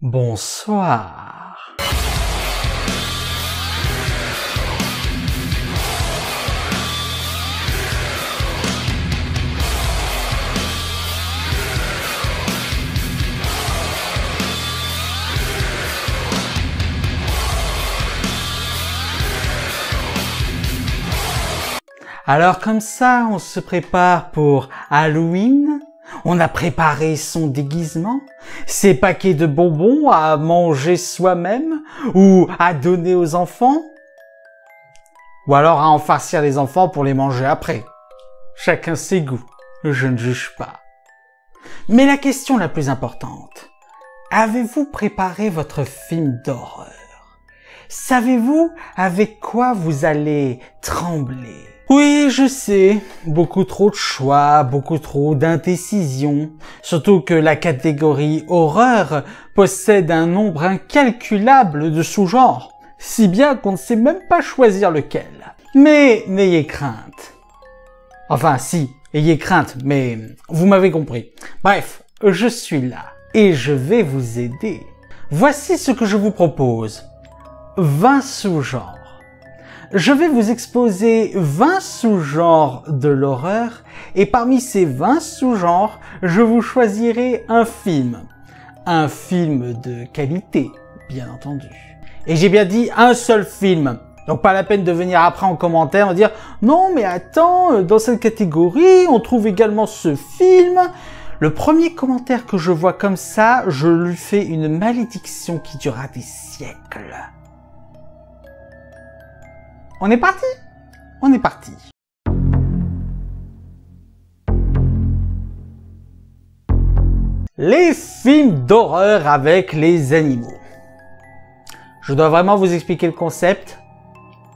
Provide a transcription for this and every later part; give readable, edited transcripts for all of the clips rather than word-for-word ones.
Bonsoir. Alors comme ça, on se prépare pour Halloween. On a préparé son déguisement, ses paquets de bonbons à manger soi-même ou à donner aux enfants. Ou alors à en farcir les enfants pour les manger après. Chacun ses goûts, je ne juge pas. Mais la question la plus importante, avez-vous préparé votre film d'horreur? Savez-vous avec quoi vous allez trembler? Oui, je sais, beaucoup trop de choix, beaucoup trop d'indécision, surtout que la catégorie horreur possède un nombre incalculable de sous-genres, si bien qu'on ne sait même pas choisir lequel. Mais n'ayez crainte. Enfin si, ayez crainte, mais vous m'avez compris. Bref, je suis là et je vais vous aider. Voici ce que je vous propose. 20 sous-genres. Je vais vous exposer 20 sous-genres de l'horreur et parmi ces 20 sous-genres, je vous choisirai un film. Un film de qualité, bien entendu. Et j'ai bien dit un seul film. Donc pas la peine de venir après en commentaire et dire « Non mais attends, dans cette catégorie, on trouve également ce film ». Le premier commentaire que je vois comme ça, je lui fais une malédiction qui durera des siècles. On est parti? On est parti. Les films d'horreur avec les animaux. Je dois vraiment vous expliquer le concept.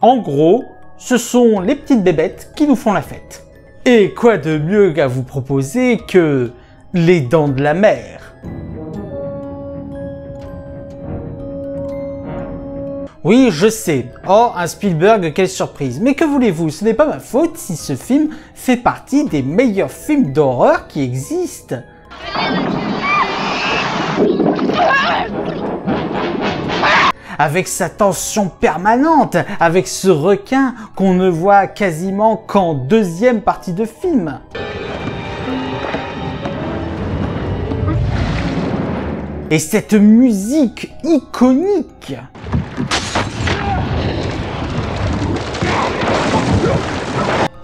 En gros, ce sont les petites bébêtes qui nous font la fête. Et quoi de mieux à vous proposer que les Dents de la Mer? Oui, je sais. Oh, un Spielberg, quelle surprise. Mais que voulez-vous, ce n'est pas ma faute si ce film fait partie des meilleurs films d'horreur qui existent. Avec sa tension permanente, avec ce requin qu'on ne voit quasiment qu'en deuxième partie de film. Et cette musique iconique.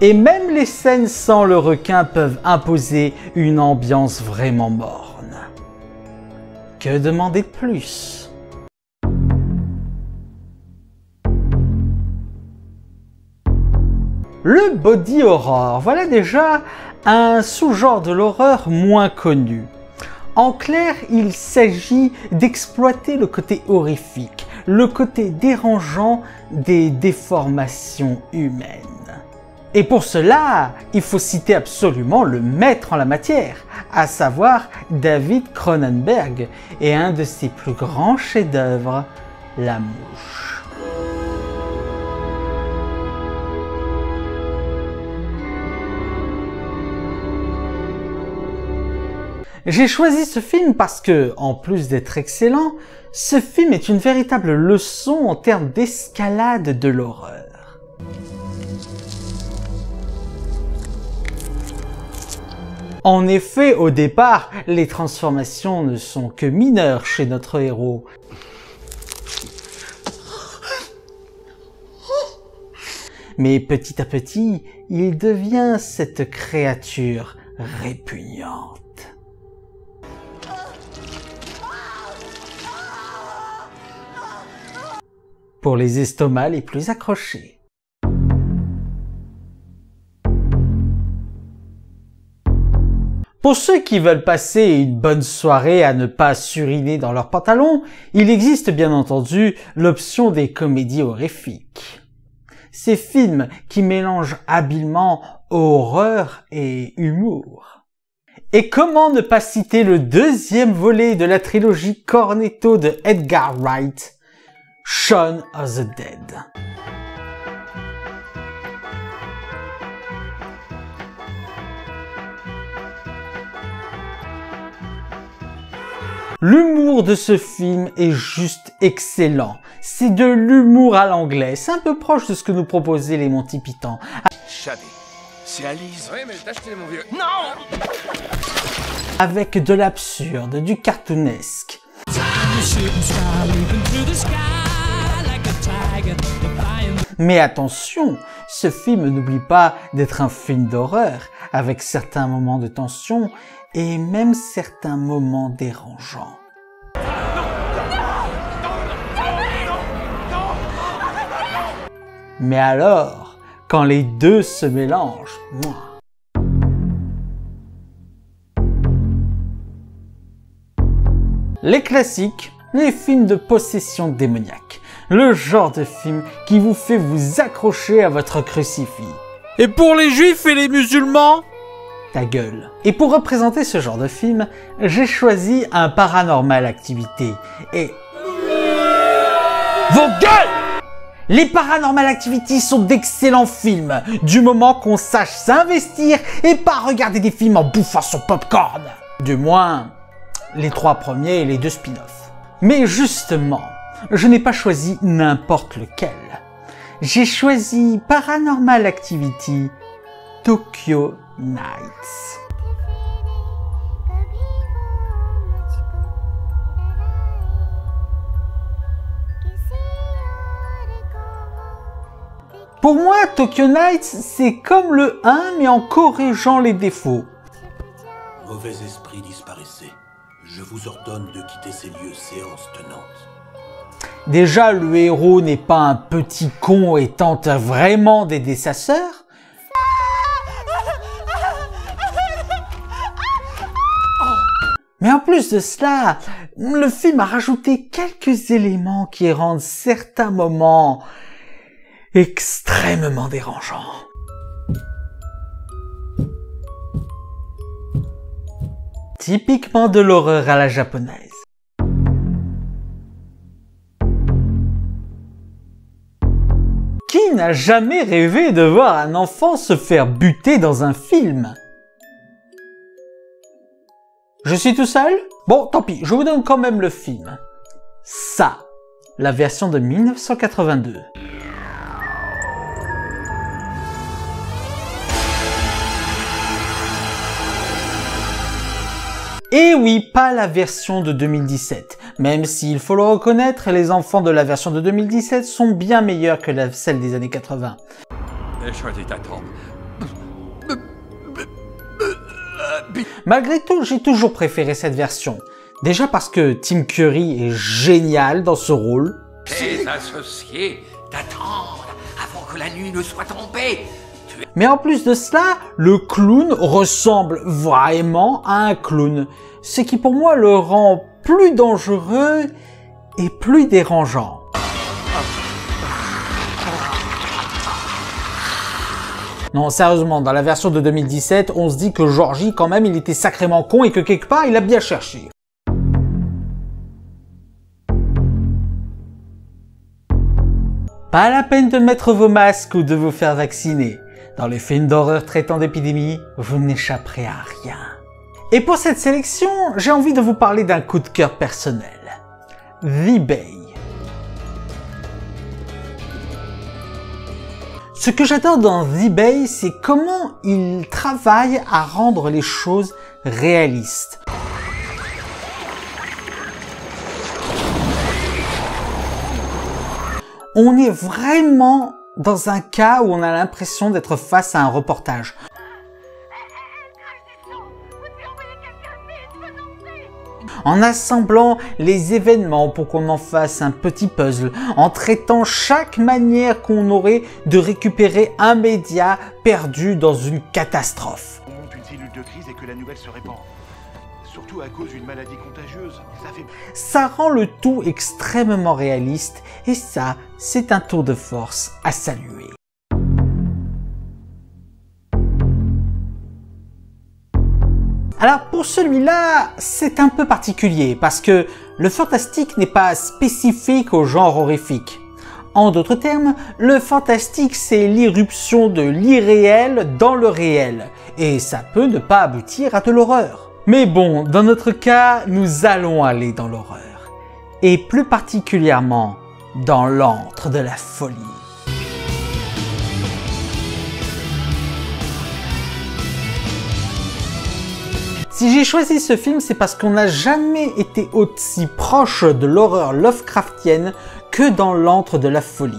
Et même les scènes sans le requin peuvent imposer une ambiance vraiment morne. Que demander de plus? Le body horror, voilà déjà un sous-genre de l'horreur moins connu. En clair, il s'agit d'exploiter le côté horrifique, le côté dérangeant des déformations humaines. Et pour cela, il faut citer absolument le maître en la matière, à savoir David Cronenberg et un de ses plus grands chefs-d'œuvre, La Mouche. J'ai choisi ce film parce que, en plus d'être excellent, ce film est une véritable leçon en termes d'escalade de l'horreur. En effet, au départ, les transformations ne sont que mineures chez notre héros. Mais petit à petit, il devient cette créature répugnante. Pour les estomacs les plus accrochés. Pour ceux qui veulent passer une bonne soirée à ne pas suriner dans leurs pantalons, il existe bien entendu l'option des comédies horrifiques. Ces films qui mélangent habilement horreur et humour. Et comment ne pas citer le deuxième volet de la trilogie Cornetto de Edgar Wright, Shaun of the Dead. L'humour de ce film est juste excellent. C'est de l'humour à l'anglais. C'est un peu proche de ce que nous proposaient les Monty Python. Chabé, c'est Alice. Oui, mais t'as acheté mon vieux. Non! Avec de l'absurde, du cartoonesque. Mais attention, ce film n'oublie pas d'être un film d'horreur, avec certains moments de tension et même certains moments dérangeants. Mais alors, quand les deux se mélangent, les classiques, les films de possession démoniaque. Le genre de film qui vous fait vous accrocher à votre crucifix. Et pour les juifs et les musulmans? Ta gueule. Et pour représenter ce genre de film, j'ai choisi un Paranormal Activity. Et... Vos gueules! Les Paranormal Activity sont d'excellents films, du moment qu'on sache s'investir et pas regarder des films en bouffant son popcorn. Du moins, les 3 premiers et les 2 spin-offs. Mais justement, je n'ai pas choisi n'importe lequel. J'ai choisi Paranormal Activity Tokyo Nights. Pour moi, Tokyo Nights, c'est comme le 1, mais en corrigeant les défauts. Mauvais esprit disparaissez. Je vous ordonne de quitter ces lieux, séance tenante. Déjà, le héros n'est pas un petit con et tente vraiment d'aider sa sœur. Mais en plus de cela, le film a rajouté quelques éléments qui rendent certains moments extrêmement dérangeants. Typiquement de l'horreur à la japonaise. Qui n'a jamais rêvé de voir un enfant se faire buter dans un film? Je suis tout seul? Bon, tant pis, je vous donne quand même le film. Ça, la version de 1982. Et oui, pas la version de 2017. Même s'il faut le reconnaître, les enfants de la version de 2017 sont bien meilleurs que celle des années 80. Je t'attends. Malgré tout, j'ai toujours préféré cette version. Déjà parce que Tim Curry est génial dans ce rôle. Tes associés t'attendent avant que la nuit ne soit tombée. Mais en plus de cela, le clown ressemble vraiment à un clown, ce qui pour moi le rend plus dangereux et plus dérangeant. Non, sérieusement, dans la version de 2017, on se dit que Georgie, quand même, il était sacrément con et que quelque part, il a bien cherché. Pas la peine de mettre vos masques ou de vous faire vacciner. Dans les films d'horreur traitant d'épidémie, vous n'échapperez à rien. Et pour cette sélection, j'ai envie de vous parler d'un coup de cœur personnel. The Bay. Ce que j'adore dans The Bay, c'est comment il travaille à rendre les choses réalistes. On est vraiment dans un cas où on a l'impression d'être face à un reportage. En assemblant les événements pour qu'on en fasse un petit puzzle, en traitant chaque manière qu'on aurait de récupérer un média perdu dans une catastrophe. On monte une cellule de crise et que la nouvelle se répand. Surtout à cause d'une maladie contagieuse. Ça rend le tout extrêmement réaliste et ça, c'est un tour de force à saluer. Alors pour celui-là, c'est un peu particulier parce que le fantastique n'est pas spécifique au genre horrifique. En d'autres termes, le fantastique c'est l'irruption de l'irréel dans le réel et ça peut ne pas aboutir à de l'horreur. Mais bon, dans notre cas, nous allons aller dans l'horreur. Et plus particulièrement, dans l'antre de la folie. Si j'ai choisi ce film, c'est parce qu'on n'a jamais été aussi proche de l'horreur Lovecraftienne que dans l'antre de la folie.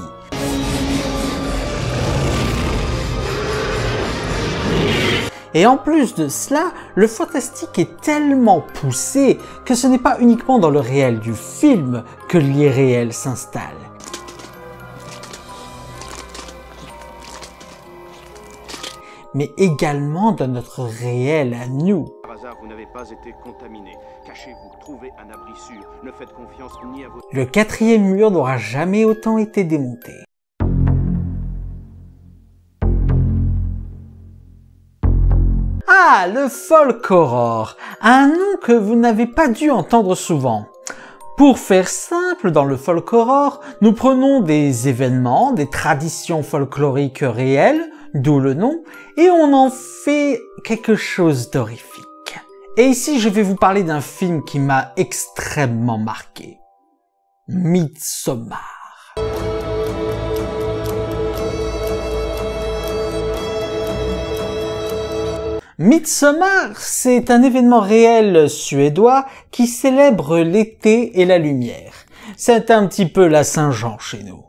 Et en plus de cela, le fantastique est tellement poussé que ce n'est pas uniquement dans le réel du film que l'irréel s'installe. Mais également dans notre réel à nous. Par hasard, vous n'avez pas été contaminé. Cachez-vous, trouvez un abri sûr. Ne faites confiance ni à vos... Le quatrième mur n'aura jamais autant été démonté. Ah, le folk horror, un nom que vous n'avez pas dû entendre souvent. Pour faire simple, dans le folk horror, nous prenons des événements, des traditions folkloriques réelles, d'où le nom, et on en fait quelque chose d'horrifique. Et ici, je vais vous parler d'un film qui m'a extrêmement marqué. Midsommar. Midsommar, c'est un événement réel suédois qui célèbre l'été et la lumière. C'est un petit peu la Saint-Jean chez nous.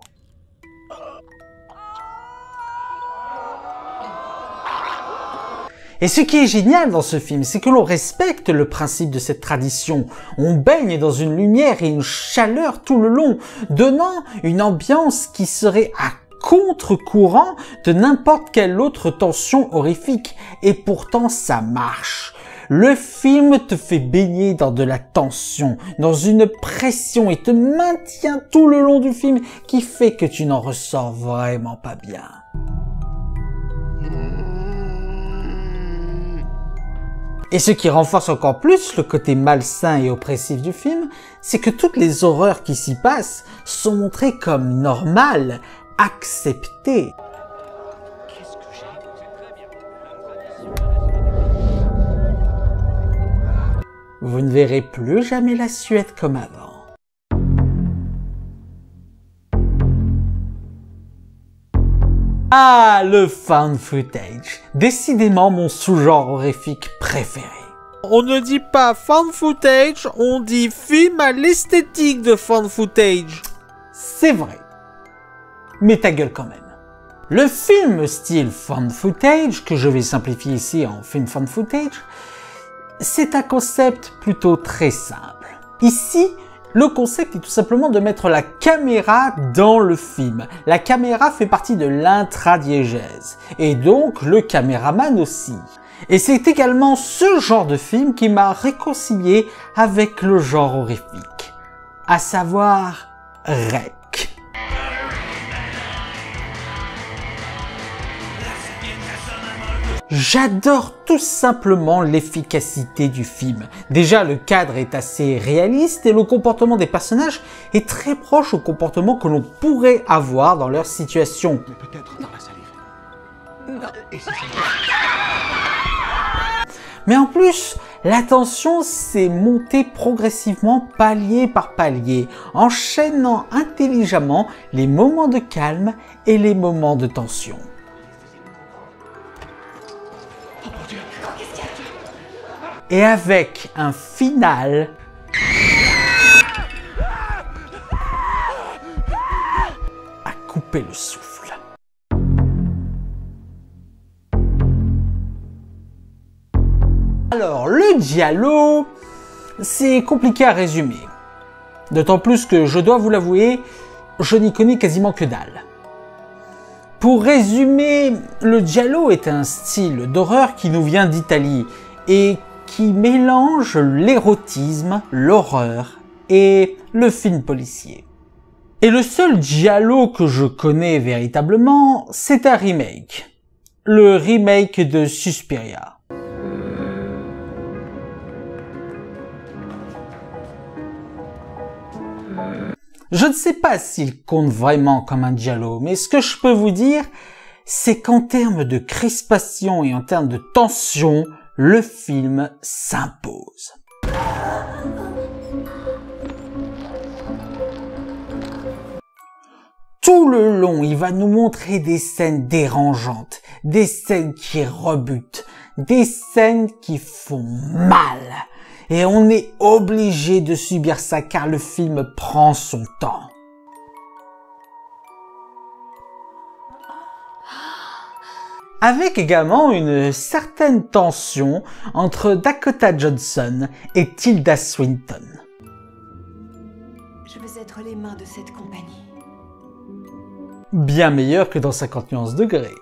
Et ce qui est génial dans ce film, c'est que l'on respecte le principe de cette tradition. On baigne dans une lumière et une chaleur tout le long, donnant une ambiance qui serait à contre-courant de n'importe quelle autre tension horrifique. Et pourtant, ça marche. Le film te fait baigner dans de la tension, dans une pression et te maintient tout le long du film qui fait que tu n'en ressors vraiment pas bien. Et ce qui renforce encore plus le côté malsain et oppressif du film, c'est que toutes les horreurs qui s'y passent sont montrées comme normales, acceptées. Vous ne verrez plus jamais la Suède comme avant. Ah, le found footage. Décidément mon sous-genre horrifique préféré. On ne dit pas found footage, on dit film à l'esthétique de found footage. C'est vrai. Mais ta gueule quand même. Le film style found footage, que je vais simplifier ici en film found footage, c'est un concept plutôt très simple. Ici, le concept est tout simplement de mettre la caméra dans le film. La caméra fait partie de l'intradiégèse, et donc le caméraman aussi. Et c'est également ce genre de film qui m'a réconcilié avec le genre horrifique, à savoir REC. J'adore tout simplement l'efficacité du film. Déjà, le cadre est assez réaliste et le comportement des personnages est très proche au comportement que l'on pourrait avoir dans leur situation. Peut-être dans la salive. Non. Et si ça... Mais en plus, la tension s'est montée progressivement palier par palier, enchaînant intelligemment les moments de calme et les moments de tension. Et avec un final à couper le souffle. Alors, le giallo, c'est compliqué à résumer. D'autant plus que, je dois vous l'avouer, je n'y connais quasiment que dalle. Pour résumer, le giallo est un style d'horreur qui nous vient d'Italie et qui mélange l'érotisme, l'horreur et le film policier. Et le seul giallo que je connais véritablement, c'est un remake. Le remake de Suspiria. Je ne sais pas s'il compte vraiment comme un giallo, mais ce que je peux vous dire, c'est qu'en termes de crispation et en termes de tension, le film s'impose. Tout le long, il va nous montrer des scènes dérangeantes, des scènes qui rebutent, des scènes qui font mal. Et on est obligé de subir ça car le film prend son temps. Avec également une certaine tension entre Dakota Johnson et Tilda Swinton. Je veux être les mains de cette compagnie. Bien meilleur que dans 50 nuances degrés.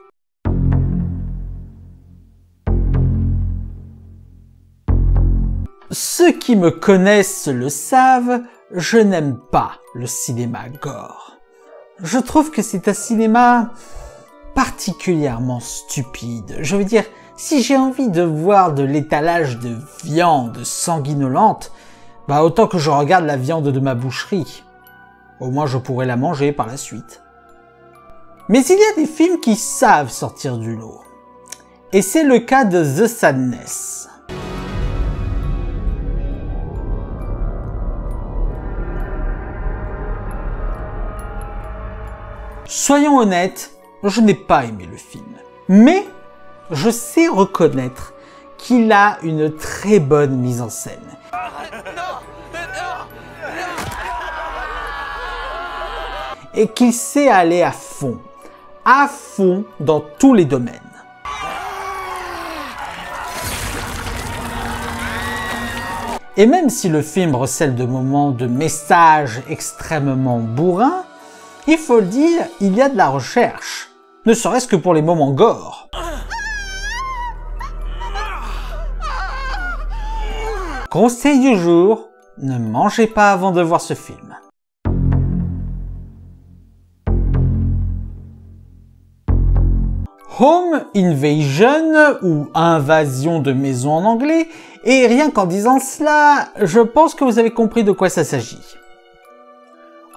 Ceux qui me connaissent le savent, je n'aime pas le cinéma gore. Je trouve que c'est un cinéma particulièrement stupide. Je veux dire, si j'ai envie de voir de l'étalage de viande sanguinolente, bah autant que je regarde la viande de ma boucherie. Au moins je pourrais la manger par la suite. Mais il y a des films qui savent sortir du lot. Et c'est le cas de The Sadness. Soyons honnêtes, je n'ai pas aimé le film. Mais je sais reconnaître qu'il a une très bonne mise en scène. Et qu'il sait aller à fond dans tous les domaines. Et même si le film recèle de moments de messages extrêmement bourrins, il faut le dire, il y a de la recherche, ne serait-ce que pour les moments gore. Conseil du jour, ne mangez pas avant de voir ce film. Home Invasion, ou Invasion de maison en anglais, et rien qu'en disant cela, je pense que vous avez compris de quoi ça s'agit.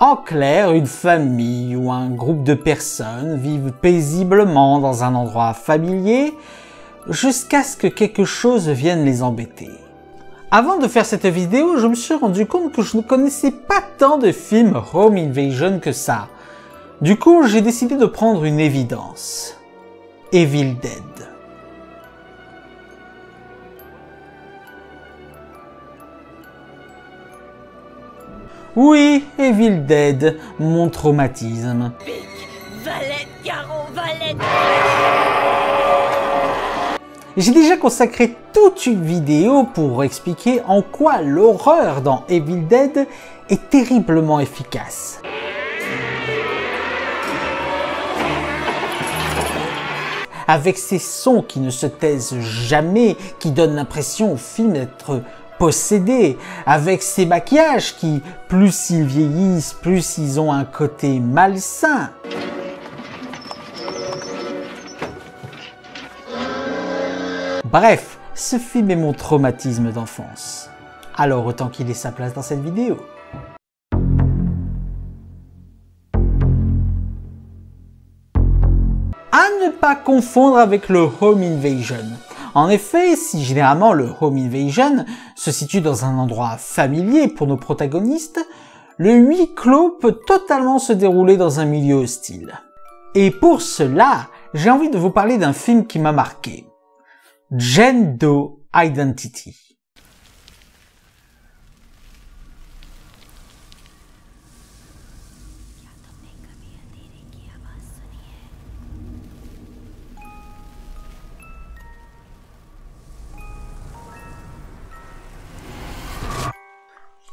En clair, une famille ou un groupe de personnes vivent paisiblement dans un endroit familier jusqu'à ce que quelque chose vienne les embêter. Avant de faire cette vidéo, je me suis rendu compte que je ne connaissais pas tant de films Home Invasion que ça. Du coup, j'ai décidé de prendre une évidence. Evil Dead. Oui, Evil Dead, mon traumatisme. J'ai déjà consacré toute une vidéo pour expliquer en quoi l'horreur dans Evil Dead est terriblement efficace. Avec ces sons qui ne se taisent jamais, qui donnent l'impression au film d'être possédé, avec ces maquillages qui, plus ils vieillissent, plus ils ont un côté malsain. Bref, ce film est mon traumatisme d'enfance. Alors autant qu'il ait sa place dans cette vidéo. À ne pas confondre avec le Home Invasion. En effet, si généralement le Home Invasion se situe dans un endroit familier pour nos protagonistes, le huis clos peut totalement se dérouler dans un milieu hostile. Et pour cela, j'ai envie de vous parler d'un film qui m'a marqué. Jane Doe Identity.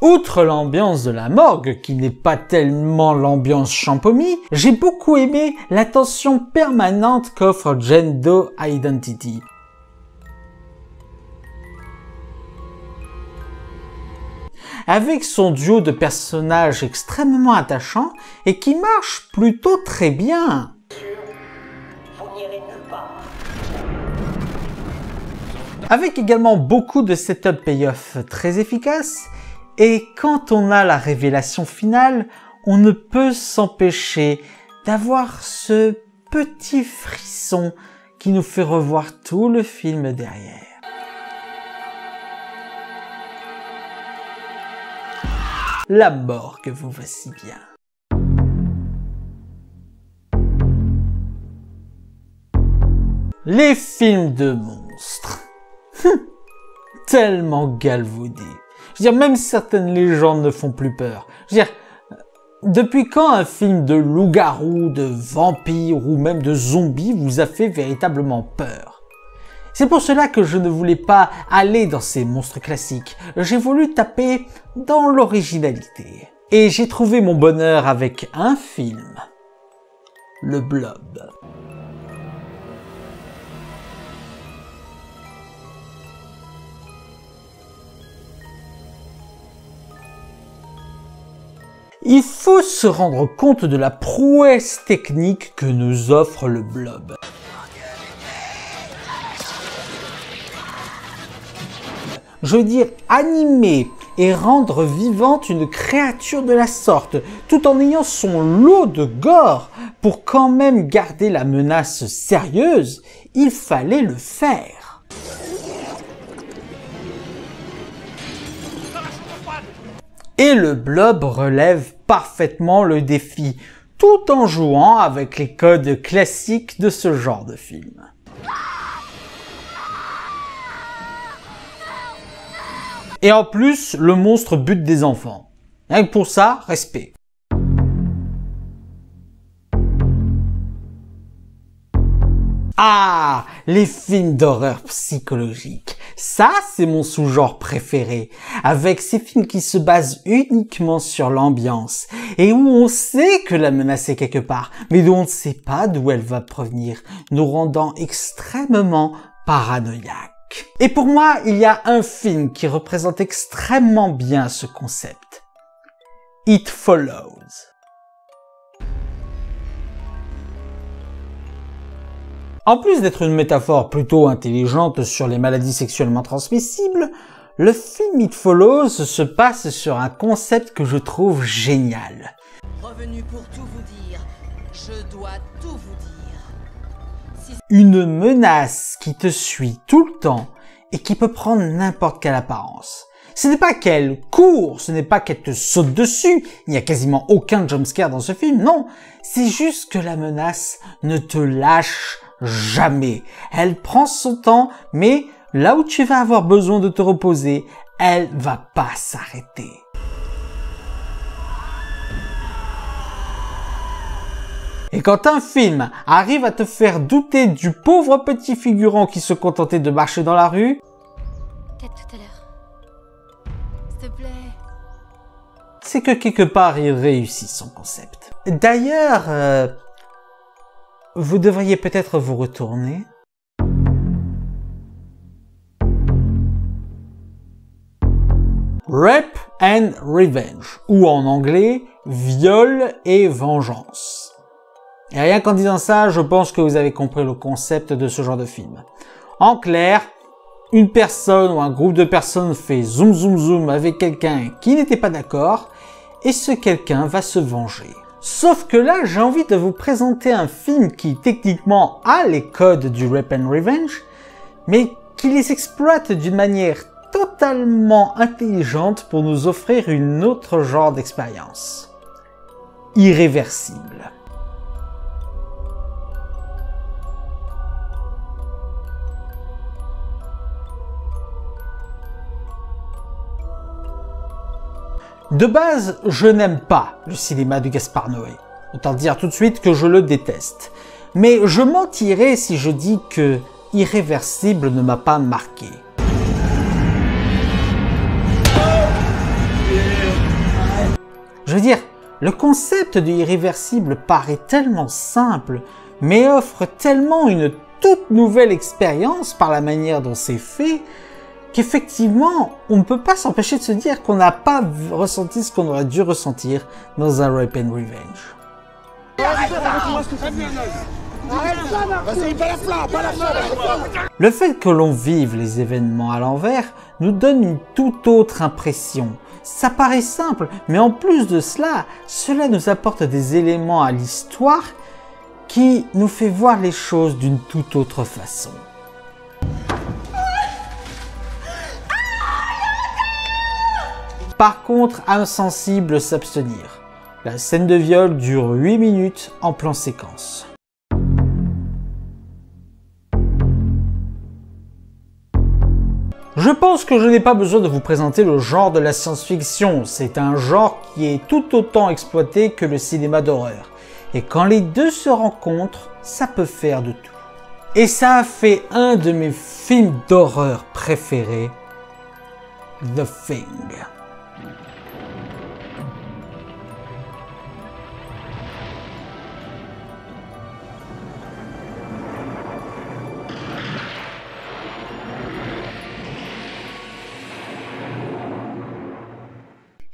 Outre l'ambiance de la morgue, qui n'est pas tellement l'ambiance champomy, j'ai beaucoup aimé la tension permanente qu'offre Jane Doe Identity. Avec son duo de personnages extrêmement attachants et qui marche plutôt très bien. Avec également beaucoup de setup payoff très efficaces. Et quand on a la révélation finale, on ne peut s'empêcher d'avoir ce petit frisson qui nous fait revoir tout le film derrière. la mort que vous va si bien. Les films de monstres. Tellement galvaudés. Je veux dire, même certaines légendes ne font plus peur. Je veux dire, depuis quand un film de loup-garou, de vampire ou même de zombies vous a fait véritablement peur? C'est pour cela que je ne voulais pas aller dans ces monstres classiques. J'ai voulu taper dans l'originalité. Et j'ai trouvé mon bonheur avec un film. Le Blob. Il faut se rendre compte de la prouesse technique que nous offre le Blob. Je veux dire, animer et rendre vivante une créature de la sorte, tout en ayant son lot de gore, pour quand même garder la menace sérieuse, il fallait le faire. Et le Blob relève parfaitement le défi, tout en jouant avec les codes classiques de ce genre de film. Et en plus, le monstre bute des enfants. Rien que pour ça, respect. Ah, les films d'horreur psychologique. Ça, c'est mon sous-genre préféré. Avec ces films qui se basent uniquement sur l'ambiance et où on sait que la menace est quelque part, mais dont on ne sait pas d'où elle va provenir, nous rendant extrêmement paranoïaques. Et pour moi, il y a un film qui représente extrêmement bien ce concept. It Follows. En plus d'être une métaphore plutôt intelligente sur les maladies sexuellement transmissibles, le film It Follows se passe sur un concept que je trouve génial. Revenu pour tout vous dire, je dois tout vous dire. Une menace qui te suit tout le temps et qui peut prendre n'importe quelle apparence. Ce n'est pas qu'elle court, ce n'est pas qu'elle te saute dessus, il n'y a quasiment aucun jumpscare dans ce film, non. C'est juste que la menace ne te lâche jamais. Elle prend son temps, mais là où tu vas avoir besoin de te reposer, elle va pas s'arrêter. Et quand un film arrive à te faire douter du pauvre petit figurant qui se contentait de marcher dans la rue, peut-être tout à l'heure. S'il te plaît. C'est que quelque part il réussit son concept. D'ailleurs, vous devriez peut-être vous retourner. Rape and Revenge, ou en anglais, viol et vengeance. Et rien qu'en disant ça, je pense que vous avez compris le concept de ce genre de film. En clair, une personne ou un groupe de personnes fait zoom zoom zoom avec quelqu'un qui n'était pas d'accord, et ce quelqu'un va se venger. Sauf que là, j'ai envie de vous présenter un film qui techniquement a les codes du Rape and Revenge, mais qui les exploite d'une manière totalement intelligente pour nous offrir une autre genre d'expérience. Irréversible. De base, je n'aime pas le cinéma de Gaspard Noé. Autant dire tout de suite que je le déteste. Mais je mentirais si je dis que Irréversible ne m'a pas marqué. Je veux dire, le concept de Irréversible paraît tellement simple, mais offre tellement une toute nouvelle expérience par la manière dont c'est fait, qu'effectivement, on ne peut pas s'empêcher de se dire qu'on n'a pas ressenti ce qu'on aurait dû ressentir dans un Rape and Revenge. Le fait que l'on vive les événements à l'envers nous donne une toute autre impression. Ça paraît simple, mais en plus de cela, cela nous apporte des éléments à l'histoire qui nous fait voir les choses d'une toute autre façon. Par contre, âme sensible s'abstenir. La scène de viol dure 8 minutes en plan séquence. Je pense que je n'ai pas besoin de vous présenter le genre de la science-fiction. C'est un genre qui est tout autant exploité que le cinéma d'horreur. Et quand les deux se rencontrent, ça peut faire de tout. Et ça a fait un de mes films d'horreur préférés, The Thing.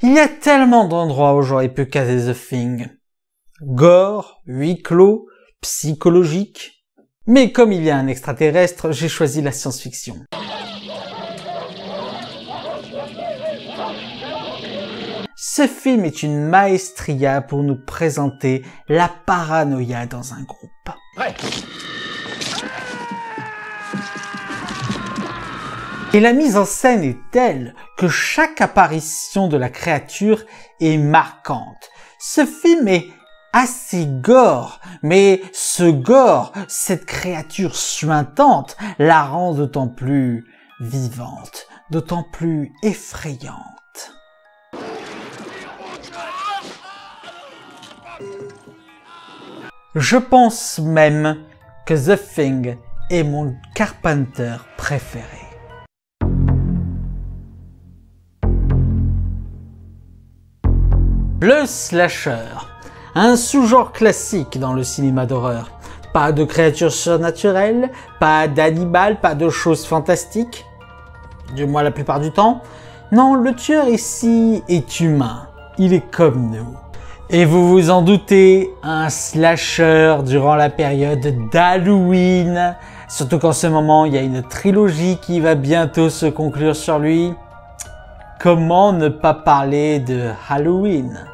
Il y a tellement d'endroits où j'aurais pu caser The Thing. Gore, huis clos, psychologique. Mais comme il y a un extraterrestre, j'ai choisi la science-fiction. Ce film est une maestria pour nous présenter la paranoïa dans un groupe. Ouais. Et la mise en scène est telle que chaque apparition de la créature est marquante. Ce film est assez gore, mais ce gore, cette créature suintante, la rend d'autant plus vivante, d'autant plus effrayante. Je pense même que The Thing est mon Carpenter préféré. Le slasher, un sous-genre classique dans le cinéma d'horreur. Pas de créatures surnaturelles, pas d'animal, pas de choses fantastiques. Du moins la plupart du temps. Non, le tueur ici est humain. Il est comme nous. Et vous vous en doutez, un slasher durant la période d'Halloween. Surtout qu'en ce moment, il y a une trilogie qui va bientôt se conclure sur lui. Comment ne pas parler de Halloween?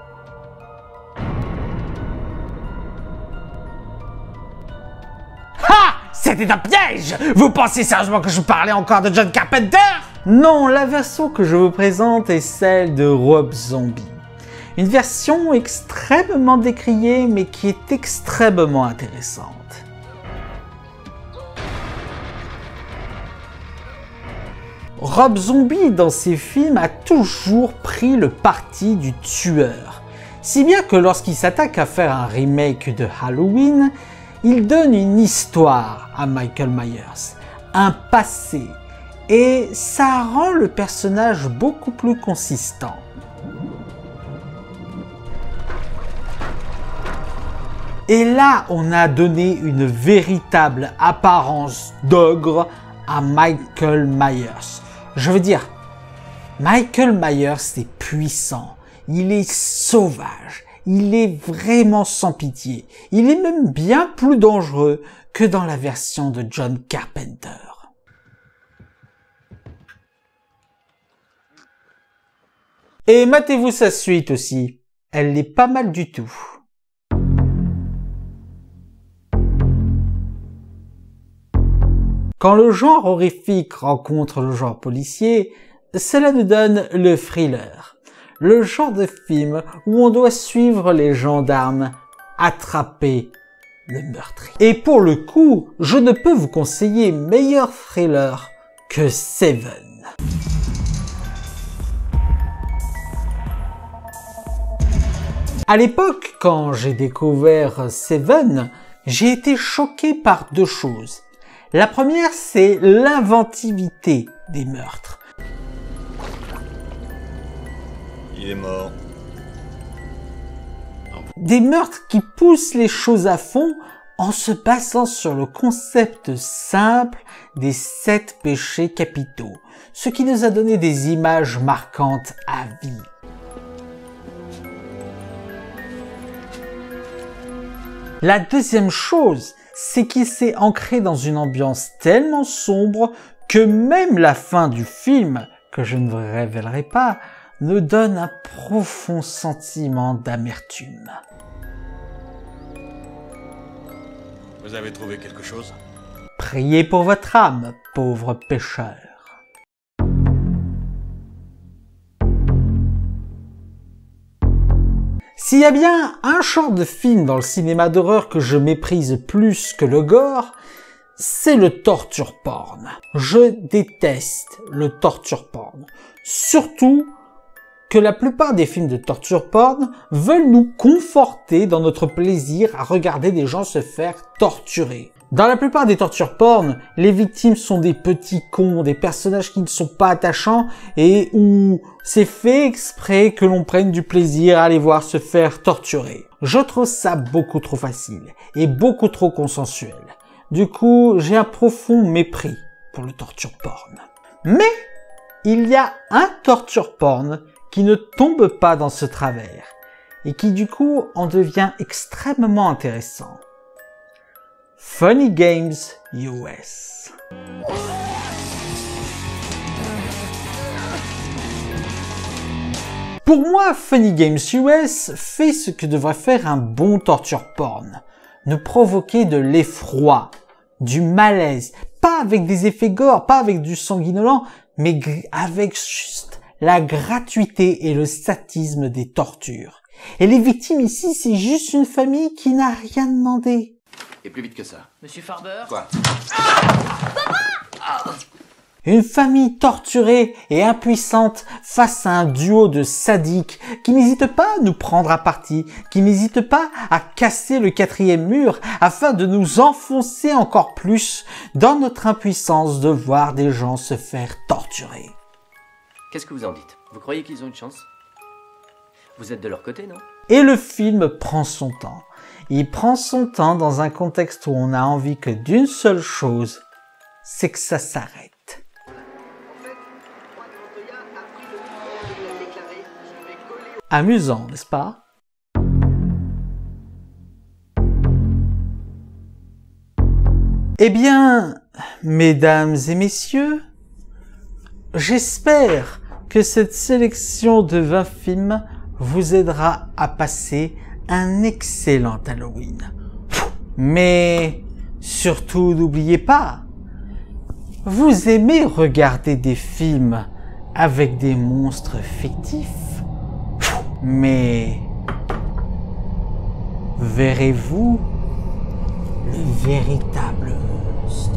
Ha! C'était un piège! Vous pensez sérieusement que je parlais encore de John Carpenter? Non, la version que je vous présente est celle de Rob Zombie. Une version extrêmement décriée, mais qui est extrêmement intéressante. Rob Zombie, dans ses films, a toujours pris le parti du tueur. Si bien que lorsqu'il s'attaque à faire un remake de Halloween, il donne une histoire à Michael Myers, un passé, et ça rend le personnage beaucoup plus consistant. Et là, on a donné une véritable apparence d'ogre à Michael Myers. Je veux dire, Michael Myers est puissant, il est sauvage, il est vraiment sans pitié. Il est même bien plus dangereux que dans la version de John Carpenter. Et matez-vous sa suite aussi, elle est pas mal du tout. Quand le genre horrifique rencontre le genre policier, cela nous donne le thriller. Le genre de film où on doit suivre les gendarmes, attraper le meurtrier. Et pour le coup, je ne peux vous conseiller meilleur thriller que Seven. À l'époque, quand j'ai découvert Seven, j'ai été choqué par deux choses. La première, c'est l'inventivité des meurtres. Il est mort. Des meurtres qui poussent les choses à fond en se basant sur le concept simple des 7 péchés capitaux, ce qui nous a donné des images marquantes à vie. La deuxième chose, c'est qu'il s'est ancré dans une ambiance tellement sombre que même la fin du film, que je ne vous révélerai pas, nous donne un profond sentiment d'amertume. Vous avez trouvé quelque chose? Priez pour votre âme, pauvre pécheur. S'il y a bien un genre de film dans le cinéma d'horreur que je méprise plus que le gore, c'est le torture porn. Je déteste le torture porn. Surtout que la plupart des films de torture porn veulent nous conforter dans notre plaisir à regarder des gens se faire torturer. Dans la plupart des torture porn, les victimes sont des petits cons, des personnages qui ne sont pas attachants et où c'est fait exprès que l'on prenne du plaisir à les voir se faire torturer. Je trouve ça beaucoup trop facile et beaucoup trop consensuel. Du coup, j'ai un profond mépris pour le torture porn. Mais il y a un torture porn qui ne tombe pas dans ce travers et qui du coup en devient extrêmement intéressant. Funny Games US. Pour moi, Funny Games US fait ce que devrait faire un bon torture porn. Nous provoquer de l'effroi, du malaise, pas avec des effets gore, pas avec du sanguinolent, mais avec juste la gratuité et le sadisme des tortures. Et les victimes ici, c'est juste une famille qui n'a rien demandé. Et plus vite que ça. Monsieur Farber? Quoi? Une famille torturée et impuissante face à un duo de sadiques qui n'hésite pas à nous prendre à partie, qui n'hésite pas à casser le 4e mur afin de nous enfoncer encore plus dans notre impuissance de voir des gens se faire torturer. Qu'est-ce que vous en dites? Vous croyez qu'ils ont une chance? Vous êtes de leur côté, non? Et le film prend son temps. Il prend son temps dans un contexte où on a envie que d'une seule chose, c'est que ça s'arrête. Amusant, n'est-ce pas? Eh bien, mesdames et messieurs, j'espère que cette sélection de 20 films vous aidera à passer un excellent Halloween. Mais surtout, n'oubliez pas, vous aimez regarder des films avec des monstres fictifs, mais verrez-vous le véritable monstre?